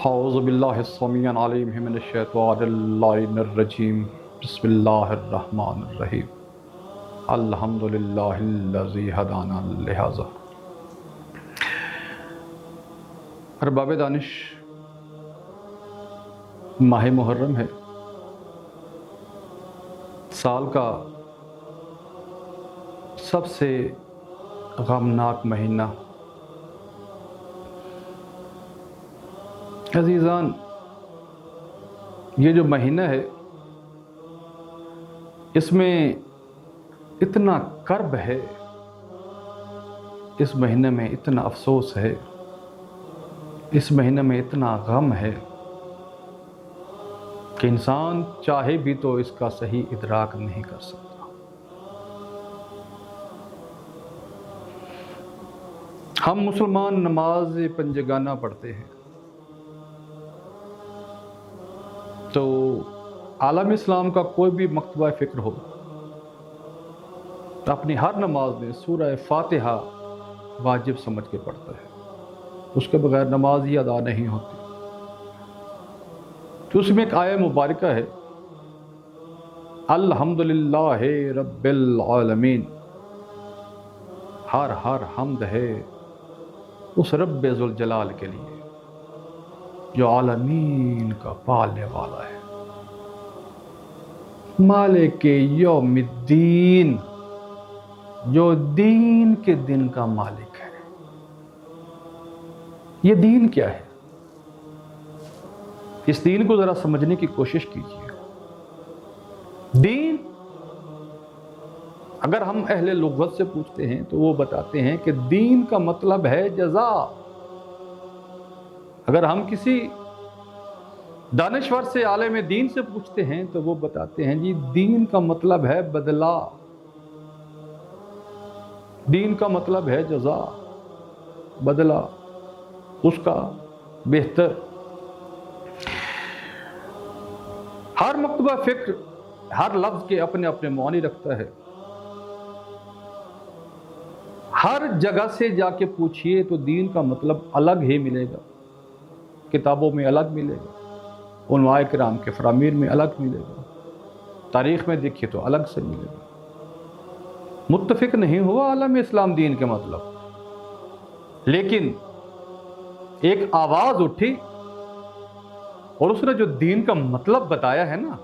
اعوذ باللہ السمیع العلیم من الشیطان اللعین الرجیم بسم اللہ الرحمن الرحیم الحمدللہ الذی ہدانا لہذا۔ ارباب دانش، ماہ محرم ہے، سال کا سب سے غمناک مہینہ۔ عزیزان، یہ جو مہینہ ہے اس میں اتنا کرب ہے، اس مہینے میں اتنا افسوس ہے، اس مہینے میں اتنا غم ہے کہ انسان چاہے بھی تو اس کا صحیح ادراک نہیں کر سکتا۔ ہم مسلمان نماز پنجگانہ پڑھتے ہیں تو عالم اسلام کا کوئی بھی مکتبہ فکر ہو تو اپنی ہر نماز میں سورہ فاتحہ واجب سمجھ کے پڑھتا ہے، اس کے بغیر نماز ہی ادا نہیں ہوتی۔ تو اس میں ایک آیہ مبارکہ ہے، الحمدللہ رب العالمین، ہر حمد ہے اس رب ذوالجلال کے لیے جو عالمین کا پالنے والا ہے، مالک یوم الدین، جو دین کے دن کا مالک ہے۔ یہ دین کیا ہے؟ اس دین کو ذرا سمجھنے کی کوشش کیجیے۔ دین، اگر ہم اہل لغت سے پوچھتے ہیں تو وہ بتاتے ہیں کہ دین کا مطلب ہے جزا۔ اگر ہم کسی دانشور سے، عالم دین سے پوچھتے ہیں تو وہ بتاتے ہیں جی دین کا مطلب ہے بدلہ، دین کا مطلب ہے جزا، بدلہ اس کا بہتر۔ ہر مکتبہ فکر ہر لفظ کے اپنے اپنے معنی رکھتا ہے۔ ہر جگہ سے جا کے پوچھئے تو دین کا مطلب الگ ہی ملے گا، کتابوں میں الگ ملے گا، علماء کرام کے فرامین میں الگ ملے گا، تاریخ میں دیکھیے تو الگ سے ملے گا۔ متفق نہیں ہوا عالم اسلام دین کے مطلب، لیکن ایک آواز اٹھی اور اس نے جو دین کا مطلب بتایا ہے نا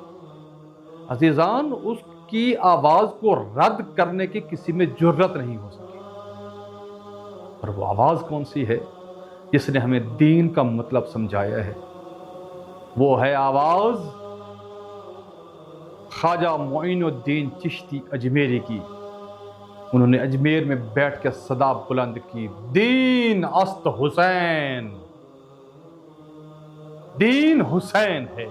عزیزان، اس کی آواز کو رد کرنے کی کسی میں جرت نہیں ہو سکی۔ اور وہ آواز کون سی ہے جس نے ہمیں دین کا مطلب سمجھایا ہے؟ وہ ہے آواز خواجہ معین الدین چشتی اجمیری کی۔ انہوں نے اجمیر میں بیٹھ کے صدا بلند کی، دین است حسین، دین حسین ہے۔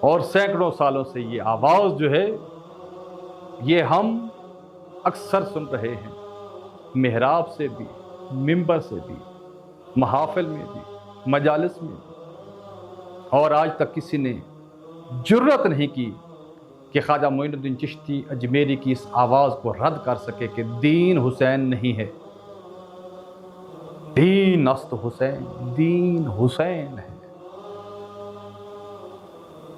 اور سینکڑوں سالوں سے یہ آواز جو ہے یہ ہم اکثر سن رہے ہیں، محراب سے بھی، منبر سے بھی، محافل میں بھی، مجالس میں بھی، اور آج تک کسی نے جرت نہیں کی کہ خواجہ معین الدین چشتی اجمیری کی اس آواز کو رد کر سکے کہ دین حسین نہیں ہے، دین است حسین، دین حسین ہے۔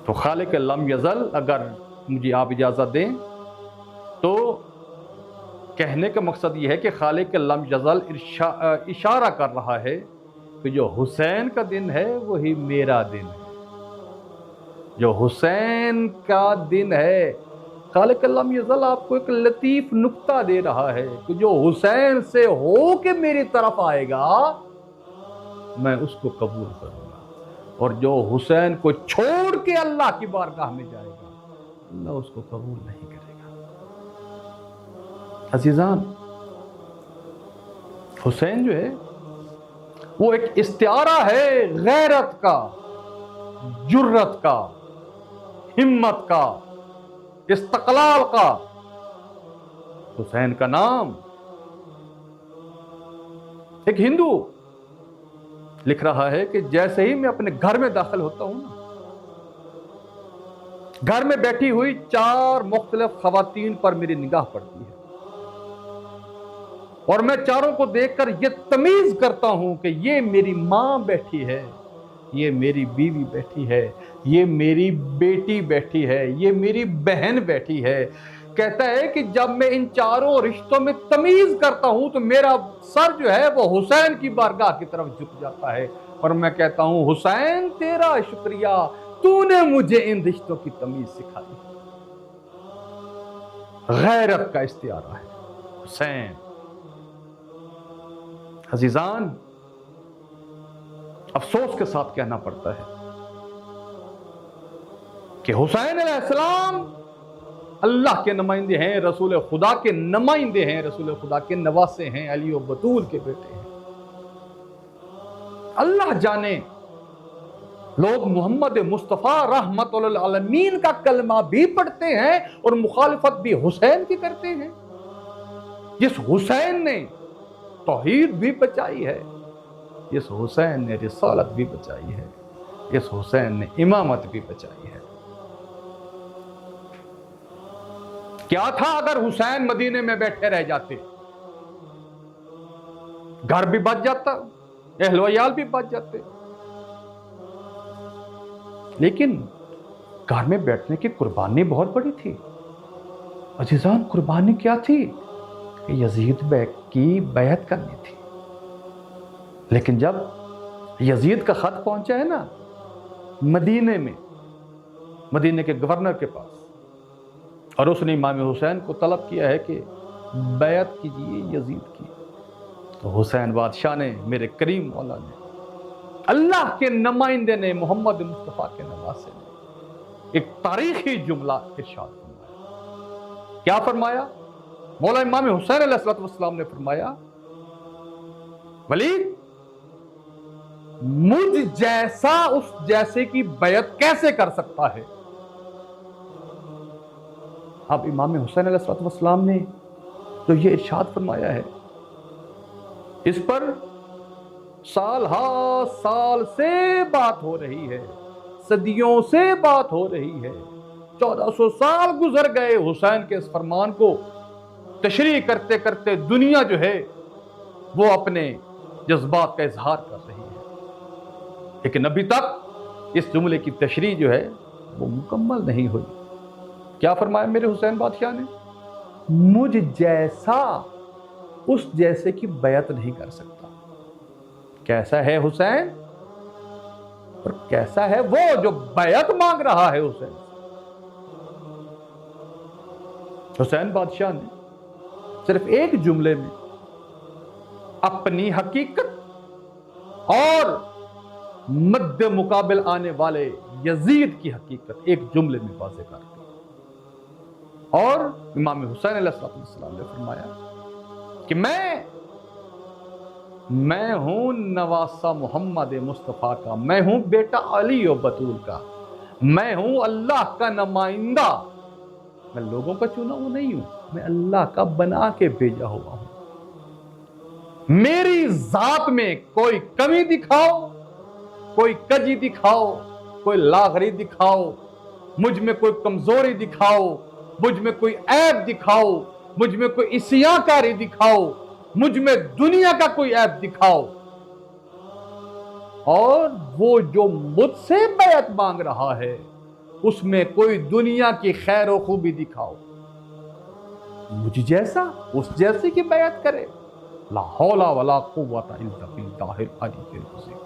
تو خالق لم یزل، اگر مجھے آپ اجازت دیں تو کہنے کا مقصد یہ ہے کہ خالق لم یزل اشارہ کر رہا ہے کہ جو حسین کا دن ہے وہی میرا دن ہے، جو حسین کا دن ہے۔ خالق لم یزل آپ کو ایک لطیف نکتہ دے رہا ہے کہ جو حسین سے ہو کے میری طرف آئے گا میں اس کو قبول کروں گا، اور جو حسین کو چھوڑ کے اللہ کی بارگاہ میں جائے گا اللہ اس کو قبول نہیں کرے گا۔ عزیزان، حسین جو ہے وہ ایک استعارہ ہے غیرت کا، جرت کا، ہمت کا، استقلال کا۔ حسین کا نام، ایک ہندو لکھ رہا ہے کہ جیسے ہی میں اپنے گھر میں داخل ہوتا ہوں نا، گھر میں بیٹھی ہوئی 4 مختلف خواتین پر میری نگاہ پڑتی ہے۔ اور میں چاروں کو دیکھ کر یہ تمیز کرتا ہوں کہ یہ میری ماں بیٹھی ہے، یہ میری بیوی بیٹھی ہے، یہ میری بیٹی بیٹھی ہے، یہ میری بہن بیٹھی ہے۔ کہتا ہے کہ جب میں ان چاروں رشتوں میں تمیز کرتا ہوں تو میرا سر جو ہے وہ حسین کی بارگاہ کی طرف جھک جاتا ہے، اور میں کہتا ہوں حسین تیرا شکریہ، تو نے مجھے ان رشتوں کی تمیز سکھائی۔ غیرت کا استعارہ ہے حسین۔ عزیزان، افسوس کے ساتھ کہنا پڑتا ہے کہ حسین علیہ السلام اللہ کے نمائندے ہیں، رسول خدا کے نمائندے ہیں، رسول خدا کے نواسے ہیں، علی و بطول کے بیٹے ہیں۔ اللہ جانے لوگ محمد مصطفیٰ رحمت للعالمین کا کلمہ بھی پڑھتے ہیں اور مخالفت بھی حسین کی کرتے ہیں۔ جس حسین نے توحید بھی بچائی ہے، جس حسین نے رسالت بھی بچائی ہے، جس حسین نے امامت بھی بچائی ہے۔ کیا تھا اگر حسین مدینے میں بیٹھے رہ جاتے؟ گھر بھی بچ جاتا، اہل و عیال بھی بچ جاتے، لیکن گھر میں بیٹھنے کی قربانی بہت بڑی تھی۔ عزیزان، قربانی کیا تھی؟ کہ یزید کی بیعت کرنی تھی۔ لیکن جب یزید کا خط پہنچا ہے نا مدینے میں، مدینے کے گورنر کے پاس، اور اس نے امام حسین کو طلب کیا ہے کہ بیعت کیجئے یزید کی، تو حسین بادشاہ نے، میرے کریم مولا نے، اللہ کے نمائندے نے، محمد مصطفیٰ کے نواسے نے ایک تاریخی جملہ ارشاد فرمایا۔ کیا فرمایا؟ مولا امام حسین علیہ السلام نے فرمایا، ولید، مجھ جیسا اس جیسے کی بیعت کیسے کر سکتا ہے؟ اب امام حسین علیہ السلام نے جو یہ ارشاد فرمایا ہے، اس پر سال ہا سال سے بات ہو رہی ہے، صدیوں سے بات ہو رہی ہے۔ 1400 سال گزر گئے حسین کے اس فرمان کو تشریح کرتے کرتے۔ دنیا جو ہے وہ اپنے جذبات کا اظہار کر رہی ہے، لیکن ابھی تک اس جملے کی تشریح جو ہے وہ مکمل نہیں ہوئی۔ کیا فرمایا میرے حسین بادشاہ نے؟ مجھ جیسا اس جیسے کی بیعت نہیں کر سکتا۔ کیسا ہے حسین اور کیسا ہے وہ جو بیعت مانگ رہا ہے حسین؟ حسین بادشاہ نے صرف ایک جملے میں اپنی حقیقت اور مد مقابل آنے والے یزید کی حقیقت ایک جملے میں واضح کر دی، اور امام حسین علیہ السلام نے فرمایا کہ میں ہوں نواسہ محمد مصطفیٰ کا، میں ہوں بیٹا علی و بطول کا، میں ہوں اللہ کا نمائندہ، میں لوگوں کا چنا ہوا نہیں ہوں، میں اللہ کا بنا کے بھیجا ہوا ہوں۔ میری ذات میں کوئی کمی دکھاؤ، کوئی کجی دکھاؤ، کوئی لاغری دکھاؤ، مجھ میں کوئی کمزوری دکھاؤ، مجھ میں کوئی عیب دکھاؤ، مجھ میں کوئی عصیاں کاری دکھاؤ، مجھ میں دنیا کا کوئی عیب دکھاؤ، اور وہ جو مجھ سے بیعت مانگ رہا ہے اس میں کوئی دنیا کی خیر و خوبی دکھاؤ، مجھ جیسا اس جیسے کی بیعت کرے۔ لا حول ولا قوت الا باللہ العلی العظیم۔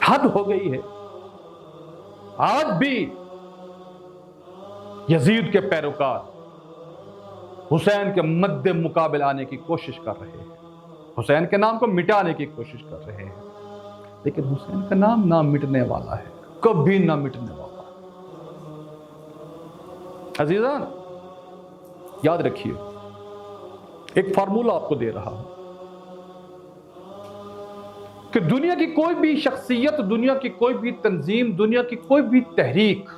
حد ہو گئی ہے۔ آج بھی یزید کے پیروکار حسین کے مد مقابل آنے کی کوشش کر رہے ہیں، حسین کے نام کو مٹانے کی کوشش کر رہے ہیں، لیکن حسین کا نام نہ مٹنے والا ہے، کبھی نہ مٹنے والا۔ عزیزان، یاد رکھیے، ایک فارمولہ آپ کو دے رہا ہوں کہ دنیا کی کوئی بھی شخصیت، دنیا کی کوئی بھی تنظیم، دنیا کی کوئی بھی تحریک،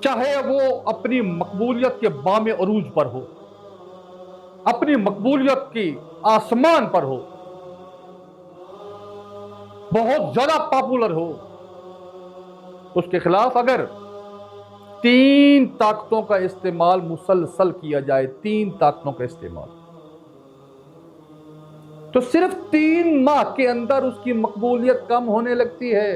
چاہے وہ اپنی مقبولیت کے بام عروج پر ہو، اپنی مقبولیت کی آسمان پر ہو، بہت زیادہ پاپولر ہو، اس کے خلاف اگر 3 طاقتوں کا استعمال مسلسل کیا جائے، 3 طاقتوں کا استعمال، تو صرف 3 ماہ کے اندر اس کی مقبولیت کم ہونے لگتی ہے۔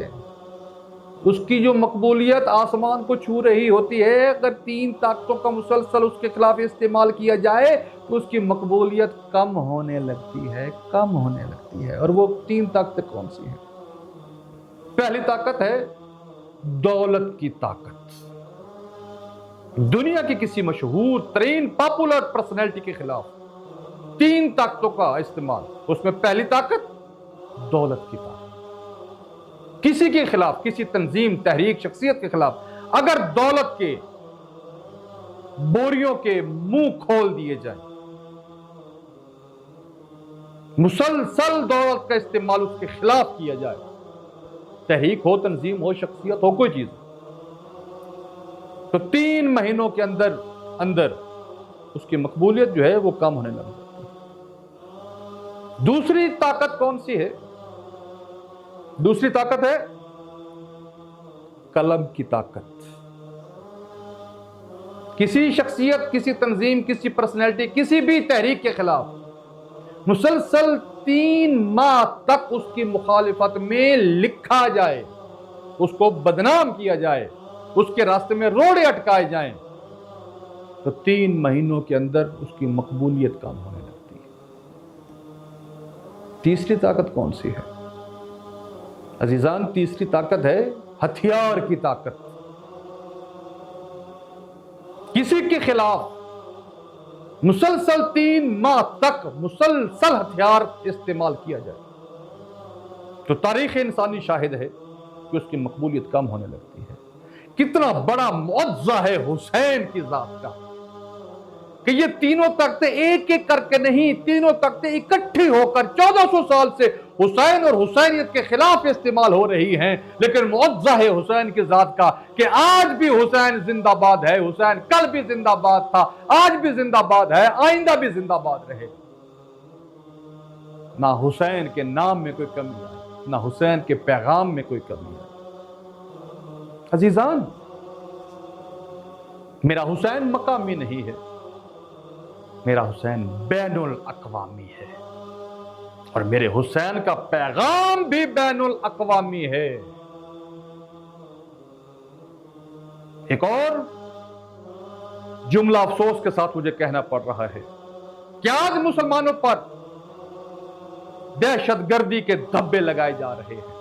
اس کی جو مقبولیت آسمان کو چھو رہی ہوتی ہے، اگر 3 طاقتوں کا مسلسل اس کے خلاف استعمال کیا جائے تو اس کی مقبولیت کم ہونے لگتی ہے، کم ہونے لگتی ہے۔ اور وہ 3 طاقتیں کون سی ہیں؟ پہلی طاقت ہے دولت کی طاقت۔ دنیا کی کسی مشہور ترین پاپولر پرسنالٹی کے خلاف 3 طاقتوں کا استعمال، اس میں پہلی طاقت دولت کی طاقت۔ کسی کے خلاف، کسی تنظیم، تحریک، شخصیت کے خلاف اگر دولت کے بوریوں کے منہ کھول دیے جائیں، مسلسل دولت کا استعمال اس کے خلاف کیا جائے، تحریک ہو، تنظیم ہو، شخصیت ہو، کوئی چیز ہو، تو 3 مہینوں کے اندر اس کی مقبولیت جو ہے وہ کم ہونے لگ جاتی ہے۔ دوسری طاقت کون سی ہے؟ دوسری طاقت ہے قلم کی طاقت۔ کسی شخصیت، کسی تنظیم، کسی پرسنالٹی، کسی بھی تحریک کے خلاف مسلسل 3 ماہ تک اس کی مخالفت میں لکھا جائے، اس کو بدنام کیا جائے، اس کے راستے میں روڑے اٹکائے جائیں، تو 3 مہینوں کے اندر اس کی مقبولیت کم ہونے لگتی ہے۔ تیسری طاقت کون سی ہے عزیزان؟ تیسری طاقت ہے ہتھیار کی طاقت۔ کسی کے خلاف مسلسل 3 ماہ تک مسلسل ہتھیار استعمال کیا جائے تو تاریخ انسانی شاہد ہے کہ اس کی مقبولیت کم ہونے لگتی ہے۔ کتنا بڑا معجزہ ہے حسین کی ذات کا کہ یہ تینوں طاقتیں ایک ایک کر کے نہیں، تینوں طاقتیں اکٹھی ہو کر 1400 سال سے حسین اور حسینیت کے خلاف استعمال ہو رہی ہیں، لیکن معجزہ ہے حسین کی ذات کا کہ آج بھی حسین زندہ باد ہے۔ حسین کل بھی زندہ باد تھا، آج بھی زندہ باد ہے، آئندہ بھی زندہ باد رہے۔ نہ حسین کے نام میں کوئی کمی ہے، نہ حسین کے پیغام میں کوئی کمی ہے۔ عزیزان، میرا حسین مقامی نہیں ہے، میرا حسین بین الاقوامی ہے، اور میرے حسین کا پیغام بھی بین الاقوامی ہے۔ ایک اور جملہ افسوس کے ساتھ مجھے کہنا پڑ رہا ہے کہ آج مسلمانوں پر دہشت گردی کے دھبے لگائے جا رہے ہیں۔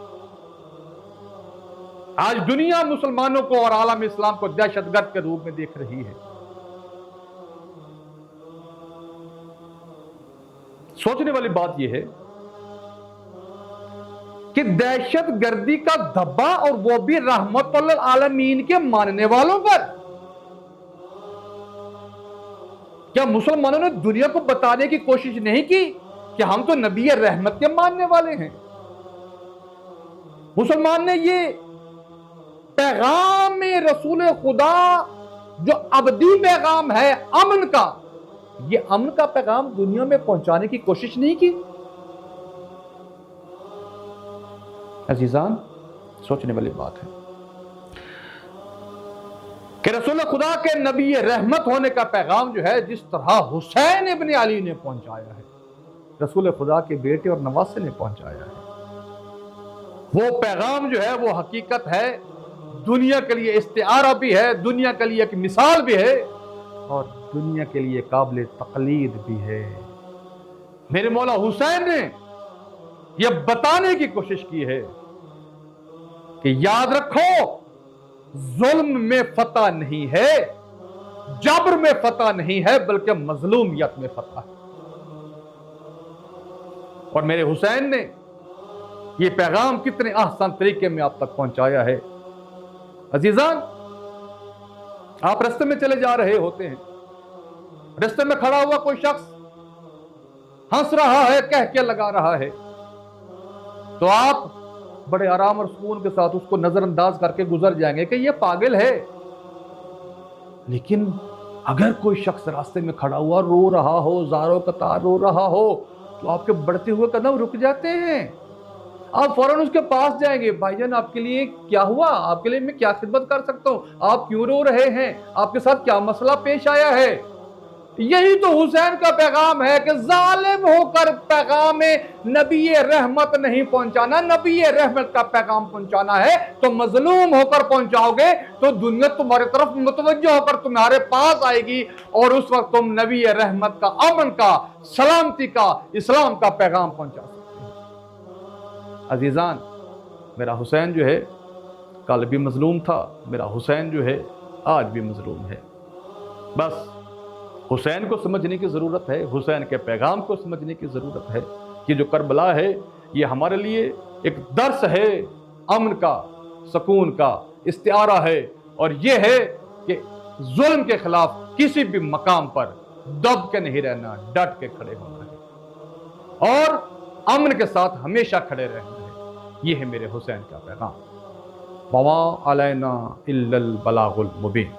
آج دنیا مسلمانوں کو اور عالم اسلام کو دہشت گرد کے روپ میں دیکھ رہی ہے۔ سوچنے والی بات یہ ہے کہ دہشت گردی کا دھبا، اور وہ بھی رحمت للعالمین کے ماننے والوں پر۔ کیا مسلمانوں نے دنیا کو بتانے کی کوشش نہیں کی کہ ہم تو نبی رحمت کے ماننے والے ہیں؟ مسلمان نے یہ پیغام رسول خدا جو ابدی پیغام ہے امن کا، یہ امن کا پیغام دنیا میں پہنچانے کی کوشش نہیں کی؟ عزیزان، سوچنے والی بات ہے کہ رسول خدا کے نبی رحمت ہونے کا پیغام جو ہے، جس طرح حسین ابن علی نے پہنچایا ہے، رسول خدا کے بیٹے اور نواسے نے پہنچایا ہے، وہ پیغام جو ہے وہ حقیقت ہے، دنیا کے لیے استعارہ بھی ہے، دنیا کے لیے ایک مثال بھی ہے، اور دنیا کے لیے قابل تقلید بھی ہے۔ میرے مولا حسین نے یہ بتانے کی کوشش کی ہے کہ یاد رکھو، ظلم میں فتح نہیں ہے، جبر میں فتح نہیں ہے، بلکہ مظلومیت میں فتح ہے۔ اور میرے حسین نے یہ پیغام کتنے آسان طریقے میں آپ تک پہنچایا ہے۔ عزیزان، آپ راستے میں چلے جا رہے ہوتے ہیں، راستے میں کھڑا ہوا کوئی شخص ہنس رہا ہے، کہہ کے لگا رہا ہے، تو آپ بڑے آرام اور سکون کے ساتھ اس کو نظر انداز کر کے گزر جائیں گے کہ یہ پاگل ہے۔ لیکن اگر کوئی شخص راستے میں کھڑا ہوا رو رہا ہو، زاروں قطار رو رہا ہو، تو آپ کے بڑھتے ہوئے قدم رک جاتے ہیں، آپ فوراً اس کے پاس جائیں گے، بھائی جان آپ کے لیے کیا ہوا، آپ کے لیے میں کیا خدمت کر سکتا ہوں، آپ کیوں رو رہے ہیں، آپ کے ساتھ کیا مسئلہ پیش آیا ہے۔ یہی تو حسین کا پیغام ہے کہ ظالم ہو کر پیغام نبی رحمت نہیں پہنچانا، نبی رحمت کا پیغام پہنچانا ہے تو مظلوم ہو کر پہنچاؤ گے تو دنیا تمہاری طرف متوجہ ہو کر تمہارے پاس آئے گی، اور اس وقت تم نبی رحمت کا، امن کا، سلامتی کا، اسلام کا پیغام پہنچا سکتے ہیں۔ عزیزان، میرا حسین جو ہے کل بھی مظلوم تھا، میرا حسین جو ہے آج بھی مظلوم ہے۔ بس حسین کو سمجھنے کی ضرورت ہے، حسین کے پیغام کو سمجھنے کی ضرورت ہے کہ جو کربلا ہے یہ ہمارے لیے ایک درس ہے، امن کا، سکون کا، استعارہ ہے، اور یہ ہے کہ ظلم کے خلاف کسی بھی مقام پر دب کے نہیں رہنا، ڈٹ کے کھڑے ہونا ہے، اور امن کے ساتھ ہمیشہ کھڑے رہنا ہے۔ یہ ہے میرے حسین کا پیغام۔ وَمَا عَلَيْنَا إِلَّا الْبَلَاغُ الْمُبِينُ۔